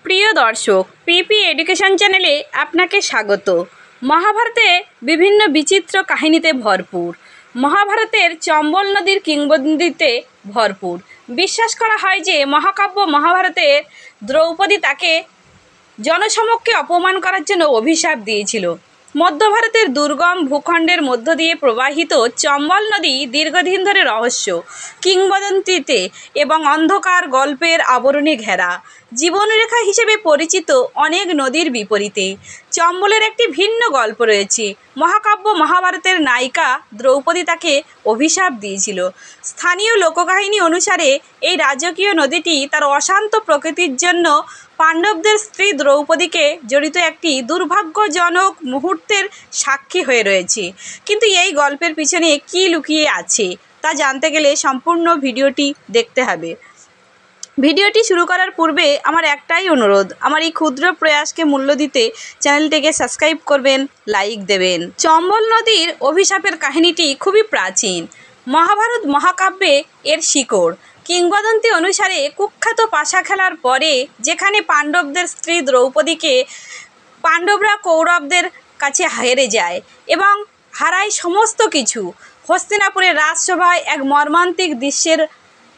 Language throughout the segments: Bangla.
প্রিয় দর্শক, পিপি এডুকেশন চ্যানেলে আপনাকে স্বাগত। মহাভারতে বিভিন্ন বিচিত্র কাহিনীতে ভরপুর। মহাভারতের চম্বল নদীর কিংবদন্তিতে ভরপুর। বিশ্বাস করা হয় যে মহাকাব্য মহাভারতে দ্রৌপদী তাকে জনসমক্ষে অপমান করার জন্য অভিশাপ দিয়েছিল। মধ্য ভারতের দুর্গম ভূখণ্ডের মধ্য দিয়ে প্রবাহিত চম্বল নদী দীর্ঘদিন ধরে রহস্য, কিংবদন্তিতে এবং অন্ধকার গল্পের আবরণে ঘেরা। জীবনরেখা হিসেবে পরিচিত অনেক নদীর বিপরীতে চম্বলের একটি ভিন্ন গল্প রয়েছে। মহাকাব্য মহাভারতের নায়িকা দ্রৌপদী তাকে অভিশাপ দিয়েছিল। স্থানীয় লোককাহিনী অনুসারে এই রাজকীয় নদীটি তার অশান্ত প্রকৃতির জন্য পাণ্ডবদের স্ত্রী দ্রৌপদীকে জড়িত একটি দুর্ভাগ্যজনক মুহূর্তের সাক্ষী হয়ে রয়েছে। কিন্তু এই গল্পের পিছনে কী লুকিয়ে আছে তা জানতে গেলে সম্পূর্ণ ভিডিওটি দেখতে হবে। ভিডিওটি শুরু করার পূর্বে আমার একটাই অনুরোধ, আমার এই ক্ষুদ্র প্রয়াসকে মূল্য দিতে চ্যানেলটিকে সাবস্ক্রাইব করবেন, লাইক দেবেন। চম্বল নদীর অভিশাপের কাহিনীটি খুবই প্রাচীন। মহাভারত মহাকাব্যে এর শিকড়। কিংবদন্তি অনুসারে কুখ্যাত পাশা খেলার পরে যেখানে পাণ্ডবদের স্ত্রী দ্রৌপদীকে পাণ্ডবরা কৌরবদের কাছে হেরে যায় এবং হারায় সমস্ত কিছু, হস্তিনাপুরের রাজসভায় এক মর্মান্তিক দৃশ্যের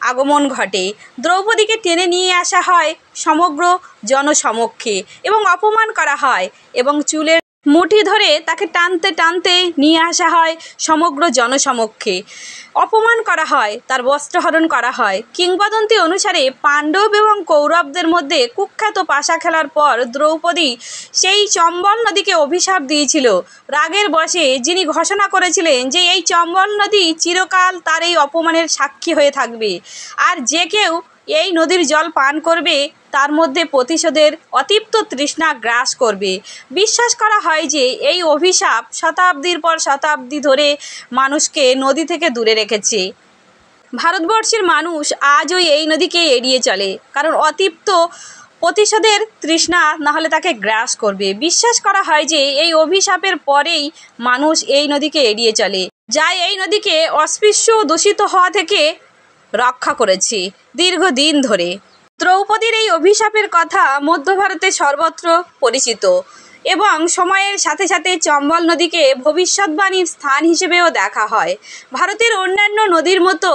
আগমন ঘটে। দ্রৌপদীকে টেনে নিয়ে আসা হয় সমগ্র জনসমক্ষে এবং অপমান করা হয় এবং চুলের মুঠি ধরে তাকে টানতে টানতে নিয়ে আসা হয় সমগ্র জনসমক্ষে, অপমান করা হয়, তার বস্ত্রহরণ করা হয়। কিংবদন্তি অনুসারে পাণ্ডব এবং কৌরবদের মধ্যে কুখ্যাত পাশা খেলার পর দ্রৌপদী সেই চম্বল নদীকে অভিশাপ দিয়েছিল। রাগের বশে যিনি ঘোষণা করেছিলেন যে এই চম্বল নদী চিরকাল তার এই অপমানের সাক্ষী হয়ে থাকবে, আর যে কেউ এই নদীর জল পান করবে তার মধ্যে প্রতিশোধের অতৃপ্ত তৃষ্ণা গ্রাস করবে। বিশ্বাস করা হয় যে এই অভিশাপ শতাব্দীর পর শতাব্দী ধরে মানুষকে নদী থেকে দূরে রেখেছে। ভারতবর্ষের মানুষ আজও এই নদীকে এড়িয়ে চলে, কারণ অতৃপ্ত প্রতিশোধের তৃষ্ণা নাহলে তাকে গ্রাস করবে। বিশ্বাস করা হয় যে এই অভিশাপের পরেই মানুষ এই নদীকে এড়িয়ে চলে, যা এই নদীকে অস্পৃশ্য দূষিত হওয়া থেকে রক্ষা করেছে দীর্ঘদিন ধরে। দ্রৌপদীর এই অভিশাপের কথা মধ্য ভারতে সর্বত্র পরিচিত এবং সময়ের সাথে সাথে চম্বল নদীকে ভবিষ্যৎবাণীর স্থান হিসেবেও দেখা হয়। ভারতের অন্যান্য নদীর মতো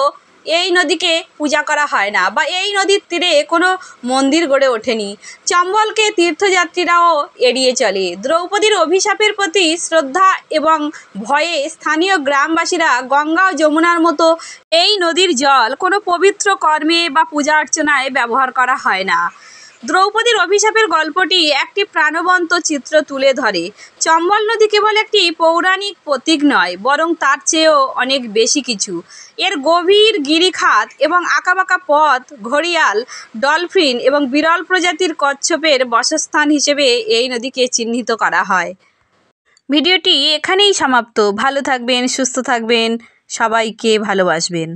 এই নদীকে পূজা করা হয় না বা এই নদীর তীরে কোনো মন্দির গড়ে ওঠেনি। চম্বলকে তীর্থযাত্রীরাও এড়িয়ে চলে। দ্রৌপদীর অভিশাপের প্রতি শ্রদ্ধা এবং ভয়ে স্থানীয় গ্রামবাসীরা গঙ্গা ও যমুনার মতো এই নদীর জল কোনো পবিত্র কর্মে বা পূজা অর্চনায় ব্যবহার করা হয় না। দ্রৌপদীর অভিশাপের গল্পটি একটি প্রাণবন্ত চিত্র তুলে ধরে। চম্বল নদী কেবল একটি পৌরাণিক প্রতীক নয়, বরং তার চেয়েও অনেক বেশি কিছু। এর গভীর গিরিখাত এবং আঁকাবাঁকা পথ ঘড়িয়াল, ডলফিন এবং বিরল প্রজাতির কচ্ছপের বাসস্থান হিসেবে এই নদীকে চিহ্নিত করা হয়। ভিডিওটি এখানেই সমাপ্ত। ভালো থাকবেন, সুস্থ থাকবেন, সবাইকে ভালোবাসবেন।